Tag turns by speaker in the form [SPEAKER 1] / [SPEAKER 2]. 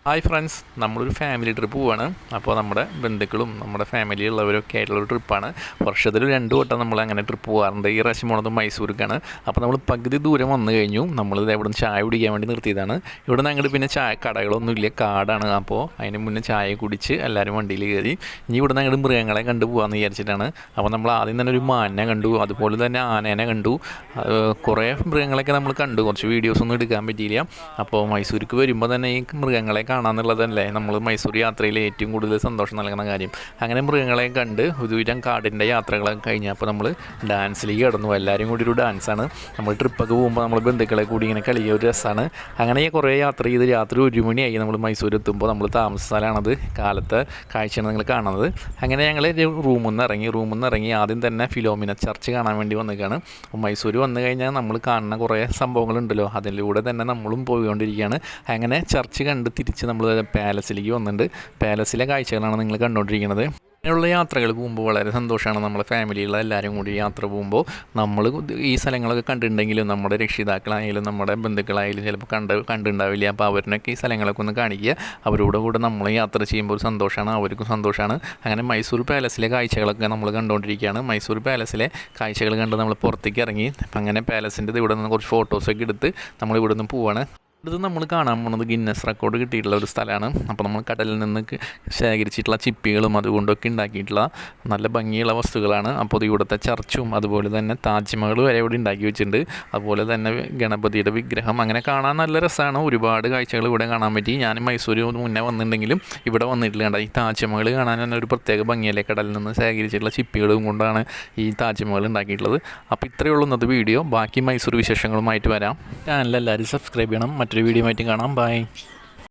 [SPEAKER 1] Hi friends, നമ്മളൊരു family trip പോവാണ്. അപ്പോൾ നമ്മുടെ ബന്ധുക്കളും നമ്മുടെ ഫാമിലിയുള്ളവരൊക്കെ ആയിട്ടുള്ളൊരു ട്രിപ്പാണ്. വർഷത്തിൽ 2 വട്ടം നമ്മൾ അങ്ങനെ ട്രിപ്പ് പോകാറുണ്ട്. ഈ പ്രാവശ്യം പോണത് മൈസൂർക്കാണ്. അപ്പോൾ നമ്മൾ പകുതി ദൂരം വന്നു കഴിഞ്ഞു. നമ്മളിത് ഇവിടെ നിന്ന് ചായ കുടിക്കാൻ വേണ്ടി നിർത്തിയതാണ്. ഇവിടെ നിന്ന് അങ്ങോട്ട് പിന്നെ ചായ കടകളൊന്നും ഇല്ല, കാടാണ്. അപ്പോൾ അതിന് മുന്നേ ചായ കുടിച്ച് എല്ലാവരും വണ്ടിയിൽ കയറി ഇനി ഇവിടെ നിന്ന് അങ്ങോട്ട് മൃഗങ്ങളെ കണ്ടു പോകാമെന്ന് വിചാരിച്ചിട്ടാണ്. അപ്പോൾ നമ്മൾ ആദ്യം തന്നെ ഒരു മാനിനെ കണ്ടു, അതുപോലെ തന്നെ ആനേനെ കണ്ടു. കുറേ മൃഗങ്ങളൊക്കെ നമ്മൾ കണ്ടു. കുറച്ച് വീഡിയോസൊന്നും എടുക്കാൻ പറ്റിയില്ല. അപ്പോൾ മൈസൂർക്ക് വരുമ്പോൾ തന്നെ ഈ മൃഗങ്ങളെ കാണാമെന്നുള്ളതല്ലേ നമ്മൾ മൈസൂർ യാത്രയിൽ ഏറ്റവും കൂടുതൽ സന്തോഷം നൽകുന്ന കാര്യം. അങ്ങനെ മൃഗങ്ങളെ കണ്ട് ഒരുവിധം കാടിൻ്റെ യാത്രകളൊക്കെ കഴിഞ്ഞപ്പോൾ നമ്മൾ ഡാൻസിലേക്ക് കിടന്നു. എല്ലാവരും കൂടി ഒരു ഡാൻസാണ്. നമ്മൾ ട്രിപ്പൊക്കെ പോകുമ്പോൾ നമ്മൾ ബന്ധുക്കളെ കൂടി ഇങ്ങനെ കളിക്കുക, ഒരു രസമാണ്. അങ്ങനെ കുറേ യാത്ര ചെയ്ത് രാത്രി 1 മണിയായി നമ്മൾ മൈസൂർ എത്തുമ്പോൾ. നമ്മൾ താമസ സ്ഥലമാണത്, കാലത്തെ കാഴ്ചയാണ് നിങ്ങൾ കാണുന്നത്. അങ്ങനെ ഞങ്ങൾ റൂമിൽ നിന്ന് ഇറങ്ങി ആദ്യം തന്നെ ഫിലോമിന ചർച്ച് കാണാൻ വേണ്ടി വന്നിരിക്കുകയാണ്. മൈസൂർ വന്നു കഴിഞ്ഞാൽ നമ്മൾ കാണുന്ന കുറേ സംഭവങ്ങളുണ്ടല്ലോ, അതിലൂടെ തന്നെ നമ്മളും പോയിക്കൊണ്ടിരിക്കുകയാണ്. അങ്ങനെ ചർച്ച് കണ്ട് തിരിച്ച് നമ്മൾ പാലസിലേക്ക് വന്നിട്ടുണ്ട്. പാലസിലെ കാഴ്ചകളാണ് നിങ്ങൾ കണ്ടുകൊണ്ടിരിക്കുന്നത്. അങ്ങനെയുള്ള യാത്രകൾ പോകുമ്പോൾ വളരെ സന്തോഷമാണ്. നമ്മളെ ഫാമിലിയുള്ള എല്ലാവരും കൂടി യാത്ര പോകുമ്പോൾ നമ്മൾ ഈ സ്ഥലങ്ങളൊക്കെ കണ്ടിട്ടുണ്ടെങ്കിലും നമ്മുടെ രക്ഷിതാക്കളായാലും നമ്മുടെ ബന്ധുക്കളായാലും ചിലപ്പോൾ കണ്ടിട്ടുണ്ടാവില്ല. അപ്പോൾ അവരിനൊക്കെ ഈ സ്ഥലങ്ങളൊക്കെ ഒന്ന് കാണിക്കുക. അവരോട് കൂടെ നമ്മൾ യാത്ര ചെയ്യുമ്പോൾ ഒരു സന്തോഷമാണ്, അവർക്കും സന്തോഷമാണ്. അങ്ങനെ മൈസൂർ പാലസിലെ കാഴ്ചകളൊക്കെ നമ്മൾ കണ്ടുകൊണ്ടിരിക്കുകയാണ്. മൈസൂർ പാലസിലെ കാഴ്ചകൾ കണ്ട് നമ്മൾ പുറത്തേക്ക് ഇറങ്ങി. അങ്ങനെ പാലസിൻ്റെ ഇവിടെ നിന്ന് കുറച്ച് ഫോട്ടോസൊക്കെ എടുത്ത് നമ്മൾ ഇവിടെ നിന്ന് പോവാണ്. ഇത് നമ്മൾ കാണാൻ പോകുന്നത് ഗിന്നസ് റെക്കോർഡ് കിട്ടിയിട്ടുള്ള ഒരു സ്ഥലമാണ്. അപ്പോൾ നമ്മൾ കടലിൽ നിന്ന് ശേഖരിച്ചിട്ടുള്ള ചിപ്പികളും അതുകൊണ്ടൊക്കെ ഉണ്ടാക്കിയിട്ടുള്ള നല്ല ഭംഗിയുള്ള വസ്തുക്കളാണ്. അപ്പോൾ ഇവിടുത്തെ ചർച്ചും അതുപോലെ തന്നെ താജ്മഹൽ വരെ ഇവിടെ ഉണ്ടാക്കി വെച്ചിട്ടുണ്ട്. അതുപോലെ തന്നെ ഗണപതിയുടെ വിഗ്രഹം, അങ്ങനെ കാണാൻ നല്ല രസമാണ്. ഒരുപാട് കാഴ്ചകൾ ഇവിടെ കാണാൻ പറ്റി. ഞാൻ മൈസൂർ മുന്നേ വന്നിട്ടുണ്ടെങ്കിലും ഇവിടെ വന്നിട്ടില്ല. ഈ താജ്മഹൽ കാണാൻ തന്നെ ഒരു പ്രത്യേക ഭംഗിയല്ലേ. കടലിൽ നിന്ന് ശേഖരിച്ചിട്ടുള്ള ചിപ്പികളും കൊണ്ടാണ് ഈ താജ്മഹൽ ഉണ്ടാക്കിയിട്ടുള്ളത്. അപ്പോൾ ഇത്രയേ ഉള്ളൂ ഇന്നത്തെ വീഡിയോ. ബാക്കി മൈസൂർ വിശേഷങ്ങളുമായിട്ട് വരാം. ചാനൽ എല്ലാവരും സബ്സ്ക്രൈബ് ചെയ്യണം. മറ്റൊരു വീഡിയോ ആയിട്ട് കാണാം. ബൈ.